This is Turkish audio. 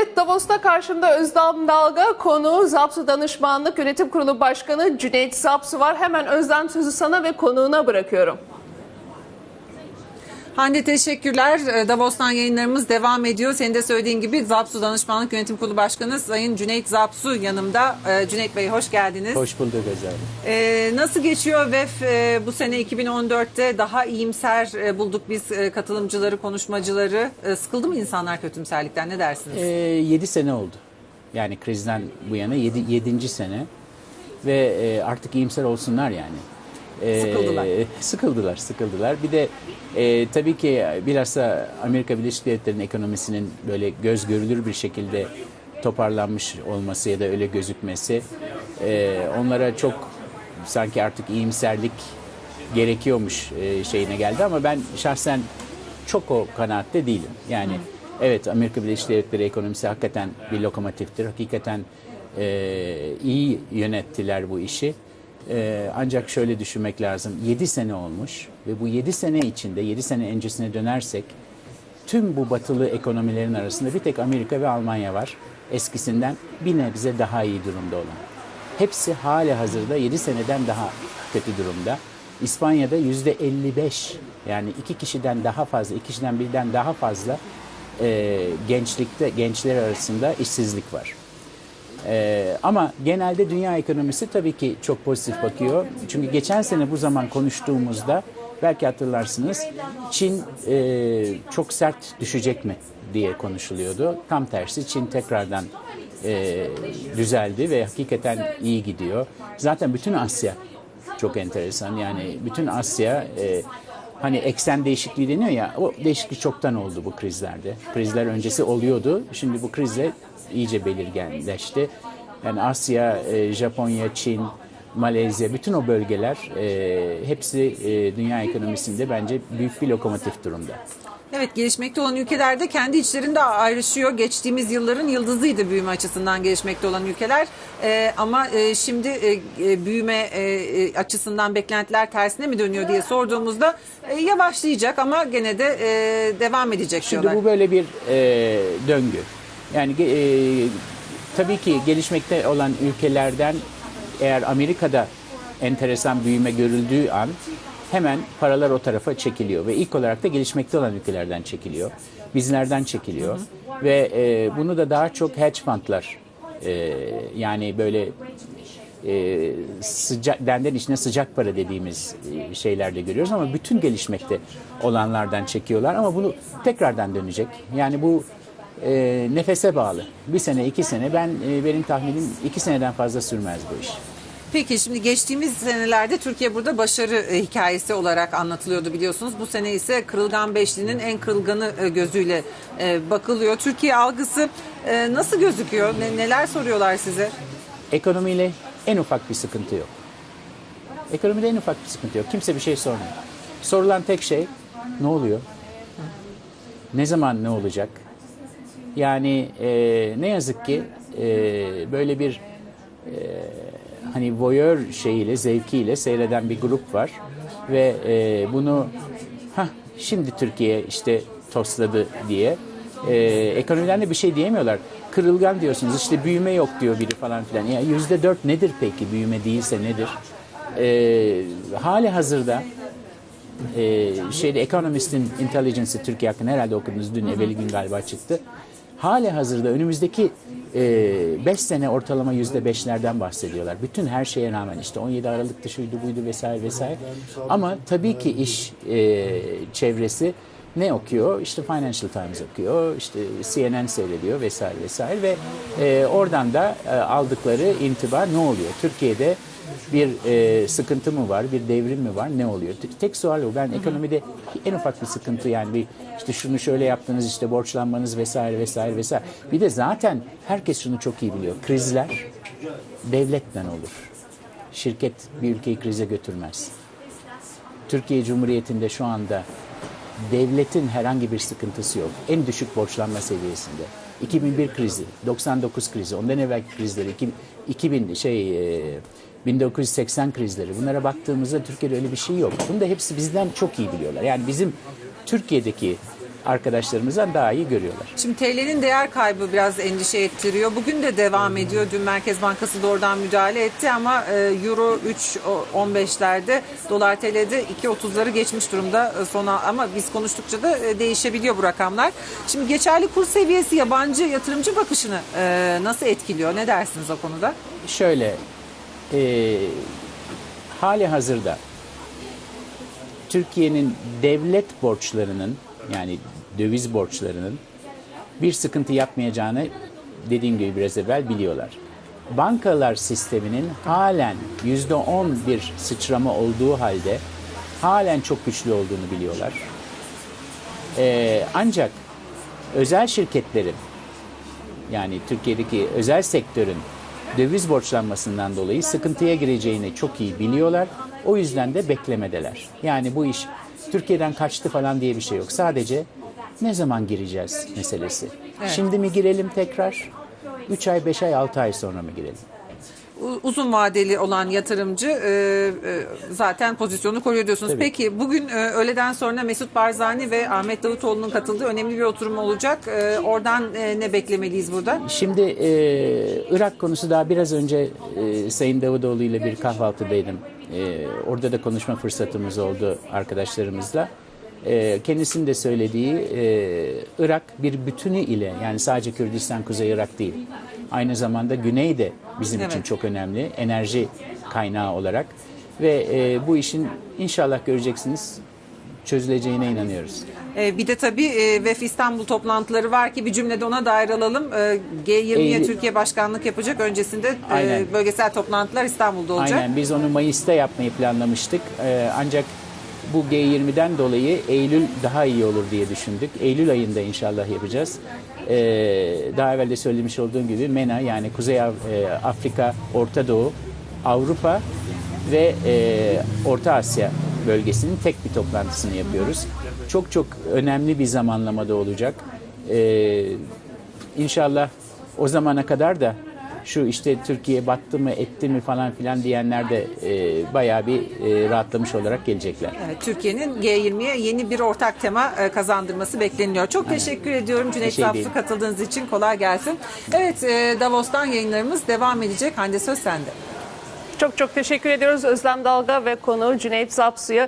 Evet, Davos'ta karşımda Özlem Dalga, konu Zapsu Danışmanlık Yönetim Kurulu Başkanı Cüneyt Zapsu var. Hemen Özlem, sözü sana ve konuğuna bırakıyorum. Hande, teşekkürler. Davos'tan yayınlarımız devam ediyor. Senin de söylediğin gibi Zapsu Danışmanlık Yönetim Kurulu Başkanı Sayın Cüneyt Zapsu yanımda. Cüneyt Bey, hoş geldiniz. Hoş bulduk Özlem. Nasıl geçiyor VEF bu sene 2014'te? Daha iyimser bulduk biz katılımcıları, konuşmacıları. Sıkıldı mı insanlar kötümserlikten, ne dersiniz? 7 sene oldu. Yani krizden bu yana 7. sene. Ve artık iyimser olsunlar yani. Sıkıldılar. Bir de tabii ki bilhassa Amerika Birleşik Devletleri'nin ekonomisinin böyle göz görülür bir şekilde toparlanmış olması ya da öyle gözükmesi onlara çok sanki artık iyimserlik gerekiyormuş şeyine geldi, ama ben şahsen çok o kanaatte değilim. Yani evet, Amerika Birleşik Devletleri ekonomisi hakikaten bir lokomotiftir. Hakikaten iyi yönettiler bu işi. Ancak şöyle düşünmek lazım. 7 sene olmuş ve bu 7 sene içinde, 7 sene öncesine dönersek tüm bu batılı ekonomilerin arasında bir tek Amerika ve Almanya var. Eskisinden bir nebze daha iyi durumda olan. Hepsi hali hazırda 7 seneden daha kötü durumda. İspanya'da %55, yani 2 kişiden daha fazla, 2 kişiden birden daha fazla gençler arasında işsizlik var. Ama genelde dünya ekonomisi tabii ki çok pozitif bakıyor. Çünkü geçen sene bu zaman konuştuğumuzda belki hatırlarsınız, Çin çok sert düşecek mi diye konuşuluyordu. Tam tersi, Çin tekrardan düzeldi ve hakikaten iyi gidiyor. Zaten bütün Asya çok enteresan, yani bütün Asya hani eksen değişikliği deniyor ya, o değişiklik çoktan oldu bu krizlerde. Krizler öncesi oluyordu, şimdi bu krizle iyice belirginleşti. Yani Asya, Japonya, Çin, Malezya, bütün o bölgeler hepsi dünya ekonomisinde bence büyük bir lokomotif durumda. Evet, gelişmekte olan ülkelerde kendi içlerinde ayrışıyor. Geçtiğimiz yılların yıldızıydı büyüme açısından gelişmekte olan ülkeler. Ama şimdi büyüme açısından beklentiler tersine mi dönüyor diye sorduğumuzda yavaşlayacak ama gene de devam edecek şimdi diyorlar. Bu böyle bir döngü. Yani tabii ki gelişmekte olan ülkelerden, eğer Amerika'da enteresan büyüme görüldüğü an hemen paralar o tarafa çekiliyor ve ilk olarak da gelişmekte olan ülkelerden çekiliyor. Bizlerden çekiliyor. Ve bunu da daha çok hedge fundlar, yani böyle denden içine sıcak para dediğimiz şeylerde görüyoruz, ama bütün gelişmekte olanlardan çekiyorlar, ama bunu tekrardan dönecek. Yani bu nefese bağlı. Bir sene, 2 sene, benim tahminim 2 seneden fazla sürmez bu iş. Peki, şimdi geçtiğimiz senelerde Türkiye burada başarı hikayesi olarak anlatılıyordu, biliyorsunuz. Bu sene ise kırılgan beşlinin en kırılganı gözüyle bakılıyor. Türkiye algısı nasıl gözüküyor? Neler soruyorlar size? Ekonomiyle en ufak bir sıkıntı yok. Ekonomide en ufak bir sıkıntı yok. Kimse bir şey sormuyor. Sorulan tek şey, ne oluyor? Ne zaman ne olacak? Yani ne yazık ki böyle bir hani voyeur şeyiyle, zevkiyle seyreden bir grup var ve bunu şimdi Türkiye işte tosladı diye ekonomiden de bir şey diyemiyorlar. Kırılgan diyorsunuz, işte büyüme yok diyor biri falan filan. Yani %4 nedir peki, büyüme değilse nedir? Hali hazırda Economist'in Intelligence'ı Türkiye hakkında herhalde okudunuz, dün evveli gün galiba çıktı. Hali hazırda önümüzdeki 5 sene ortalama %5'lerden bahsediyorlar. Bütün her şeye rağmen, işte 17 Aralık'ta şuydu buydu vesaire vesaire. Ama tabii ki iş çevresi ne okuyor? İşte Financial Times okuyor, işte CNN seyrediyor vesaire vesaire ve oradan da aldıkları intiba ne oluyor? Türkiye'de bir sıkıntı mı var, bir devrim mi var, ne oluyor? Tek sual o. Ben ekonomide en ufak bir sıkıntı, yani bir işte şunu şöyle yaptınız, işte borçlanmanız vesaire vesaire vesaire. Bir de zaten herkes şunu çok iyi biliyor. Krizler devletten olur. Şirket bir ülkeyi krize götürmez. Türkiye Cumhuriyeti'nde şu anda devletin herhangi bir sıkıntısı yok. En düşük borçlanma seviyesinde. 2001 krizi, 99 krizi, ondan evvelki krizleri, 1980 krizleri, bunlara baktığımızda Türkiye'de öyle bir şey yok. Bunu da hepsi bizden çok iyi biliyorlar. Yani bizim Türkiye'deki arkadaşlarımızdan daha iyi görüyorlar. Şimdi TL'nin değer kaybı biraz endişe ettiriyor. Bugün de devam ediyor. Dün Merkez Bankası doğrudan müdahale etti ama Euro 3.15'lerde, dolar TL'de 2.30'ları geçmiş durumda sona, ama biz konuştukça da değişebiliyor bu rakamlar. Şimdi geçerli kur seviyesi yabancı yatırımcı bakışını nasıl etkiliyor? Ne dersiniz o konuda? Şöyle, hali hazırda Türkiye'nin devlet borçlarının, yani döviz borçlarının bir sıkıntı yapmayacağını dediğim gibi biraz evvel biliyorlar. Bankalar sisteminin halen %10 bir sıçrama olduğu halde halen çok güçlü olduğunu biliyorlar. Ancak özel şirketlerin, yani Türkiye'deki özel sektörün döviz borçlanmasından dolayı sıkıntıya gireceğini çok iyi biliyorlar. O yüzden de beklemedeler. Yani bu iş Türkiye'den kaçtı falan diye bir şey yok. Sadece ne zaman gireceğiz meselesi. Evet. Şimdi mi girelim tekrar? 3 ay, 5 ay, 6 ay sonra mı girelim? Uzun vadeli olan yatırımcı zaten pozisyonu koruyor diyorsunuz. Tabii. Peki bugün öğleden sonra Mesut Barzani ve Ahmet Davutoğlu'nun katıldığı önemli bir oturum olacak. Oradan ne beklemeliyiz burada? Şimdi Irak konusu, daha biraz önce Sayın Davutoğlu ile bir kahvaltıdaydım. Orada da konuşma fırsatımız oldu arkadaşlarımızla. Kendisinin de söylediği, Irak bir bütünü ile, yani sadece Kürdistan, Kuzey Irak değil, aynı zamanda Güney de bizim için çok önemli enerji kaynağı olarak ve bu işin inşallah göreceksiniz çözüleceğine inanıyoruz. Bir de tabii VEF İstanbul toplantıları var ki bir cümlede ona dair alalım. G20'ye Türkiye başkanlık yapacak. Öncesinde bölgesel toplantılar İstanbul'da olacak. Aynen, biz onu Mayıs'ta yapmayı planlamıştık. Ancak bu G20'den dolayı Eylül daha iyi olur diye düşündük. Eylül ayında inşallah yapacağız. Daha evvel de söylemiş olduğum gibi MENA, yani Kuzey Afrika, Orta Doğu, Avrupa ve Orta Asya bölgesinin tek bir toplantısını yapıyoruz. Çok çok önemli bir zamanlamada olacak. İnşallah o zamana kadar da şu işte Türkiye battı mı etti mi falan filan diyenler de bayağı bir rahatlamış olarak gelecekler. Evet, Türkiye'nin G20'ye yeni bir ortak tema kazandırması bekleniyor. Çok teşekkür ediyorum Cüneyt Zapsı, katıldığınız için. Kolay gelsin. Evet, Davos'tan yayınlarımız devam edecek. Hande, söz sende. Çok çok teşekkür ediyoruz Özlem Dalga ve konuğu Cüneyt Zapsu'ya.